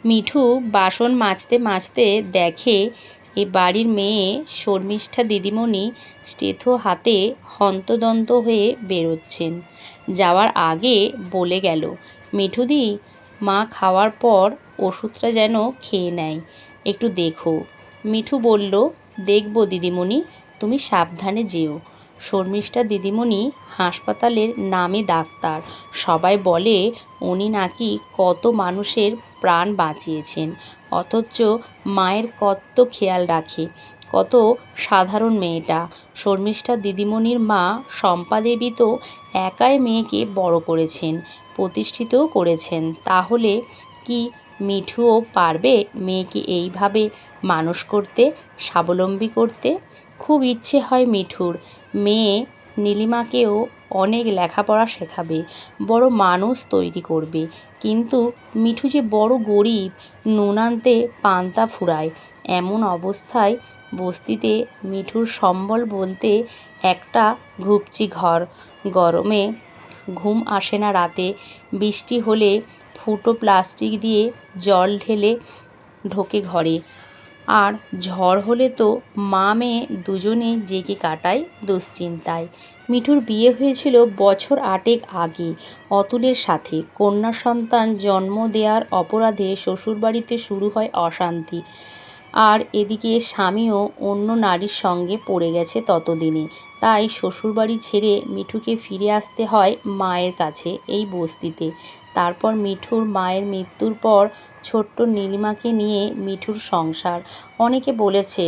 মিঠু বাসন মাজতে মাজতে দেখে এ বাড়ির মেয়ে শর্মিষ্ঠা দিদিমণি স্টেথো হাতে হন্তদন্ত হয়ে বেরোচ্ছেন। যাওয়ার আগে বলে গেল, মিঠুদি, মা খাওয়ার পর ওষুধটা যেন খেয়ে নেয়, একটু দেখো। মিঠু বলল, দেখব দিদিমণি, তুমি সাবধানে যেও। শর্মিষ্ঠা দিদিমণি হাসপাতালের নামী ডাক্তার। সবাই বলে উনি নাকি কত মানুষের প্রাণ বাঁচিয়েছেন, অথচ মায়ের কত খেয়াল রাখে। কত সাধারণ মেয়েটা। শর্মিষ্ঠা দিদিমণির মা শম্পা দেবী তো একাই মেয়েকে বড় করেছেন, প্রতিষ্ঠিতও করেছেন। তাহলে কি মিঠুও পারবে মেয়েকে এইভাবে মানুষ করতে, স্বাবলম্বী করতে? খুব ইচ্ছে হয় মিঠুর। মেয়ে নীলিমাকেও অনেক লেখাপড়া শেখাবে, বড় মানুষ তৈরি করবে। কিন্তু মিঠু যে বড় গরিব, নুন আনতে পান্তা ফুরায়। এমন অবস্থায় বস্তিতে মিঠুর সম্বল বলতে একটা ঘুপচি ঘর। গরমে ঘুম আসে না রাতে, বৃষ্টি হলে ফুটো প্লাস্টিক দিয়ে জল ঢেলে ঢোকে ঘরে। আর ঝড় হলে তো মা মেয়ে দুজনেই জেগে কাটায় দুশ্চিন্তায়। মিঠুর বিয়ে হয়েছিল বছর 8 আগে অতুলের সাথে। কন্যা সন্তান জন্ম দেওয়ার অপরাধে শ্বশুরবাড়িতে শুরু হয় অশান্তি। আর এদিকে স্বামীও অন্য নারীর সঙ্গে পড়ে গেছে ততদিনে। তাই শ্বশুরবাড়ি ছেড়ে মিঠুকে ফিরে আসতে হয় মায়ের কাছে এই বস্তিতে। তারপর মিঠুর মায়ের মৃত্যুর পর ছোট্ট নীলিমাকে নিয়ে মিঠুর সংসার। অনেকে বলেছে,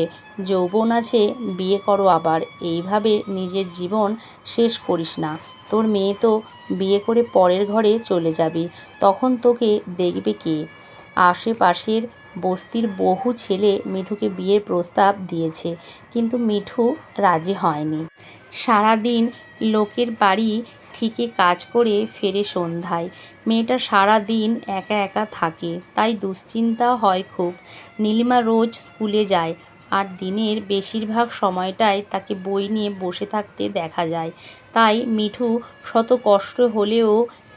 যৌবন আছে, বিয়ে করো আবার, এইভাবে নিজের জীবন শেষ করিস না। তোর মেয়ে তো বিয়ে করে পরের ঘরে চলে যাবে, তখন তোকে দেখবে কে? আশেপাশের বস্তির বহু ছেলে মিঠুকে বিয়ের প্রস্তাব দিয়েছে, কিন্তু মিঠু রাজি হয়নি। সারাদিন লোকের বাড়ি ঠিকই কাজ করে ফেরে সন্ধ্যায়। মেয়েটা সারা দিন একা একা থাকে, তাই দুশ্চিন্তা হয় খুব। নীলিমা রোজ স্কুলে যায়, আর দিনের বেশিরভাগ সময়টাই তাকে বই নিয়ে বসে থাকতে দেখা যায়। তাই মিঠু শত কষ্ট হলেও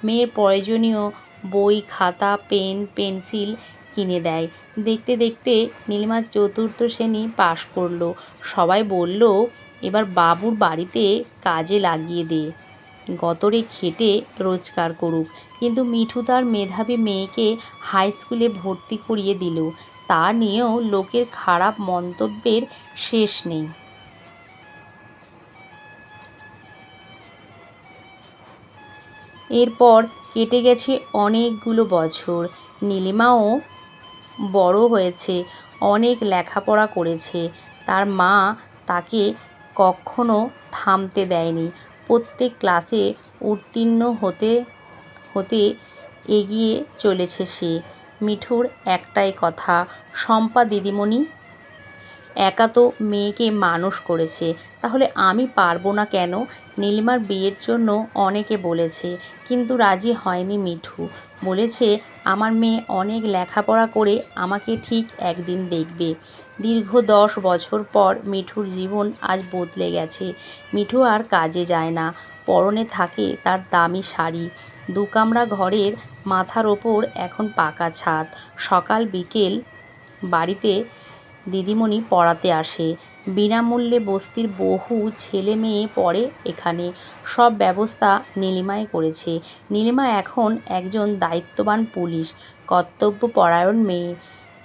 মেয়ের প্রয়োজনীয় বই, খাতা, পেন, পেন্সিল কিনে দেয়। দেখতে দেখতে নীলিমা 4র্থ শ্রেণী পাশ করলো। সবাই বলল, এবার বাবুর বাড়িতে কাজে লাগিয়ে দে, গতরে খেটে রোজগার করুক। কিন্তু মিঠু তার মেধাবী মেয়েকে হাই স্কুলে ভর্তি করিয়ে দিল। তা নিয়েও লোকের খারাপ মন্তব্যের শেষ নেই। এরপর কেটে গেছে অনেকগুলো বছর। নীলিমাও বড় হয়েছে, অনেক লেখাপড়া করেছে। তার মা তাকে কখনো থামতে দেয়নি। প্রত্যেক ক্লাসে উত্তীর্ণ হতে হতে এগিয়ে চলেছে সে। মিঠুর একটাই কথা, শম্পা দিদিমণি একা তো মেয়েকে মানুষ করেছে, তাহলে আমি পারবো না কেন? নীলিমার বিয়ের জন্য অনেকে বলেছে, কিন্তু রাজি হয়নি মিঠু। বলেছে, আমার মেয়ে অনেক লেখাপড়া করে আমাকে ঠিক একদিন দেখবে। দীর্ঘ 10 বছর পর মিঠুর জীবন আজ বদলে গেছে। মিঠু আর কাজে যায় না, পরনে থাকে তার দামি শাড়ি। 2 কামরা ঘরের মাথার ওপর এখন পাকা ছাদ। সকাল বিকেল বাড়িতে দিদিমণি পড়াতে আসে। বিনামূল্যে বস্তির বহু ছেলে মেয়ে পড়ে এখানে। সব ব্যবস্থা নীলিমাই করেছে। নীলিমা এখন একজন দায়িত্ববান পুলিশ, কর্তব্যপরায়ণ মেয়ে।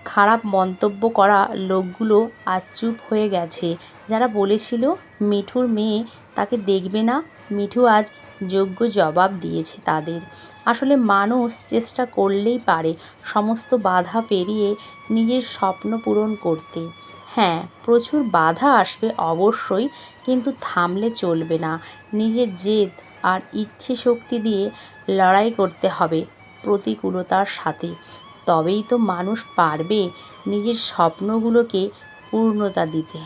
খারাপ মন্তব্য করা লোকগুলো আজ চুপ হয়ে গেছে। যারা বলেছিল মিঠুর মেয়ে তাকে দেখবে না, মিঠু আজ যোগ্য জবাব দিয়েছে তাদের। আসলে মানুষ চেষ্টা করলেই পারে সমস্ত বাধা পেরিয়ে নিজের স্বপ্ন পূরণ করতে। হ্যাঁ, প্রচুর বাধা আসবে অবশ্যই, কিন্তু থামলে চলবে না। নিজের জেদ আর ইচ্ছে শক্তি দিয়ে লড়াই করতে হবে প্রতিকূলতার সাথে। তবেই তো মানুষ পারবে নিজের স্বপ্নগুলোকে পূর্ণতা দিতে।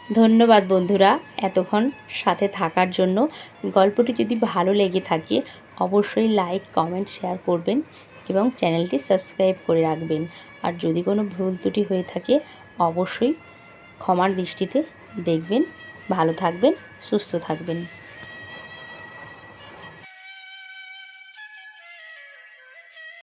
ধন্যবাদ বন্ধুরা, এতক্ষণ সাথে থাকার জন্য। গল্পটি যদি ভালো লেগে থাকে অবশ্যই লাইক, কমেন্ট, শেয়ার করবেন এবং চ্যানেলটি সাবস্ক্রাইব করে রাখবেন। আর যদি কোনো ভুল ত্রুটি হয়ে থাকে অবশ্যই ক্ষমার দৃষ্টিতে দেখবেন। ভালো থাকবেন, সুস্থ থাকবেন।